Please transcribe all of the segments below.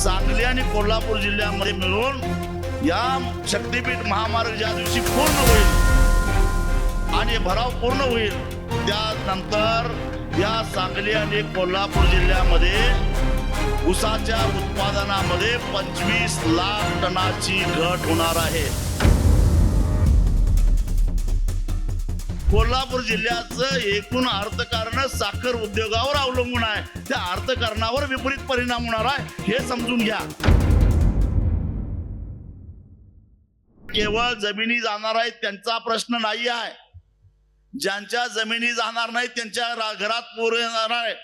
सांगली आणि कोल्हापूर जिल्ह्यामध्ये मिळून या शक्तीपीठ महामार्ग ज्या दिवशी पूर्ण होईल आणि भराव पूर्ण होईल त्यानंतर या सांगली आणि कोल्हापूर जिल्ह्यामध्ये ऊसाच्या उत्पादनामध्ये 25 लाख टनाची घट होणार आहे। कोल्हापूर जिल्ह्याचं एकूण अर्थकारण साखर उद्योगावर अवलंबून आहे। त्या अर्थकारणावर विपरीत परिणाम होणार आहे हे समजून घ्या। केवळ जमिनी जाणार आहेत त्यांचा प्रश्न नाही आहे, ज्यांच्या जमिनी जाणार नाही त्यांच्या घरात पूर येणार आहे।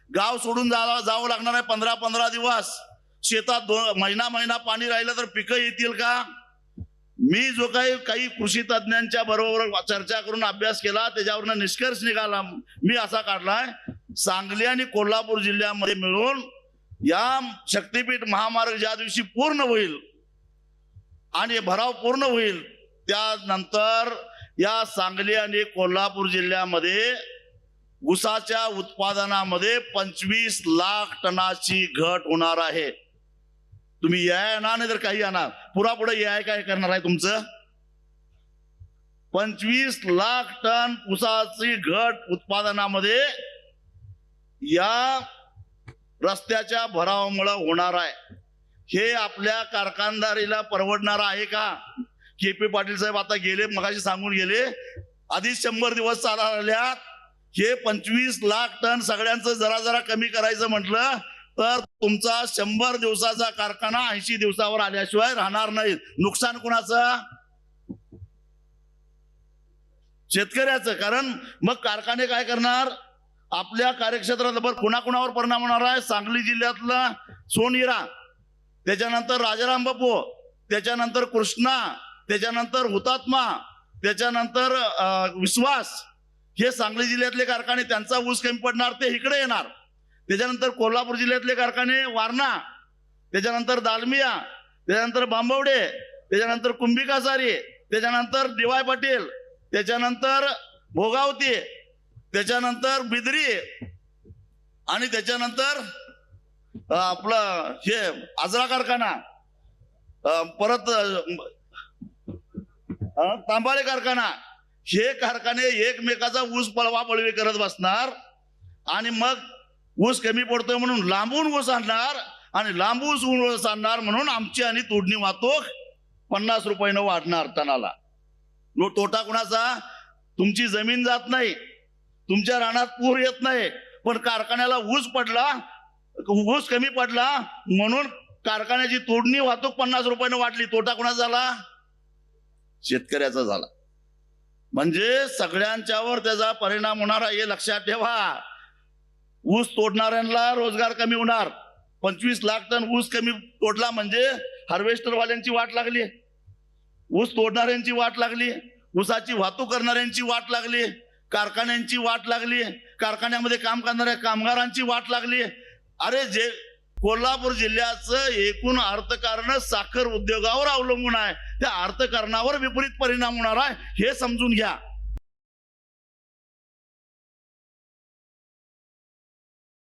गाव सोडून जावं लागणार आहे 15-15 दिवस, शेतात महिना पाणी राहिलं तर पिकं येतील का? मी जो काही कृषी तज्ञांच्या बरोबर चर्चा करून अभ्यास केला त्याच्यावरनं निष्कर्ष निघाला, मी असा काढलाय, सांगली आणि कोल्हापूर जिल्ह्यामध्ये मिळून या शक्तीपीठ महामार्ग ज्या दिवशी पूर्ण होईल आणि भराव पूर्ण होईल त्यानंतर या सांगली आणि कोल्हापूर जिल्ह्यामध्ये ऊसाच्या उत्पादनामध्ये 25 लाख टनाची घट होणार आहे। तुम्ही या येणार नाही तर काही येणार, पुरा पुढे या काय करणार आहे तुमचं? 25 लाख टन ऊसाची घट उत्पादनामध्ये या रस्त्याच्या भरावामुळे होणार आहे। हे आपल्या कारखानदारीला परवडणार आहे का? के.पी. पाटील साहेब आता गेले, मगाशी सांगून गेले, आधीच 100 दिवस चालल्यात। हे 25 लाख टन सगळ्यांचं जरा कमी करायचं म्हटलं तर तुमचा 100 दिवसाचा कारखाना 80 दिवसावर आल्याशिवाय राहणार नाही। नुकसान कुणाचं? शेतकऱ्याचं। कारण मग कारखाने काय करणार? आपल्या कार्यक्षेत्रात कुणाकुणावर परिणाम होणार आहे? सांगली जिल्ह्यातला सोनहिरा, त्याच्यानंतर राजाराम बापू, त्याच्यानंतर कृष्णा, त्याच्यानंतर हुतात्मा, त्याच्यानंतर विश्वास, हे सांगली जिल्ह्यातले कारखाने त्यांचा ऊस कमी पडणार ते इकडे येणार। त्याच्यानंतर कोल्हापूर जिल्ह्यातले कारखाने वारणा, त्याच्यानंतर दालमिया, त्याच्यानंतर बांबवडे, त्याच्यानंतर कुंभिकासारी, त्याच्यानंतर डी.वाय. पाटील, त्याच्यानंतर भोगावती, त्याच्यानंतर बिदरी आणि त्याच्यानंतर आपलं हे आजरा कारखाना, परत तांबाळे कारखाना, हे कारखाने एकमेकाचा ऊस पळवापळवी करत बसणार आणि मग ऊस कमी पडतोय म्हणून लांबून ऊस आणणार आणि लांबून ऊस आणणार म्हणून आमची आणि तोडणी वाहतूक 50 रुपयानं वाढणार टनाला। तोटा कुणाचा? तुमची जमीन जात नाही, तुमच्या रानात पूर येत नाही, पण कारखान्याला ऊस कमी पडला म्हणून कारखान्याची तोडणी वाहतूक 50 रुपयानं वाढली। तोटा कुणाचा झाला? शेतकऱ्याचा झाला। म्हणजे सगळ्यांच्यावर त्याचा परिणाम होणार आहे हे लक्षात ठेवा। ऊस तोडणाऱ्यांना रोजगार कमी होणार। 25 लाख टन ऊस कमी तोडला म्हणजे हार्वेस्टर वाल्यांची वाट लागली, ऊस तोडणाऱ्यांची वाट लागली, ऊसाची वाहतूक करणाऱ्यांची वाट लागली, कारखान्यांची वाट लागली, कारखान्यामध्ये काम करणाऱ्या कामगारांची वाट लागली। अरे जे कोल्हापूर जिल्ह्याचं एकूण अर्थकारण साखर उद्योगावर अवलंबून आहे, त्या अर्थकारणावर विपरीत परिणाम होणार आहे हे समजून घ्या।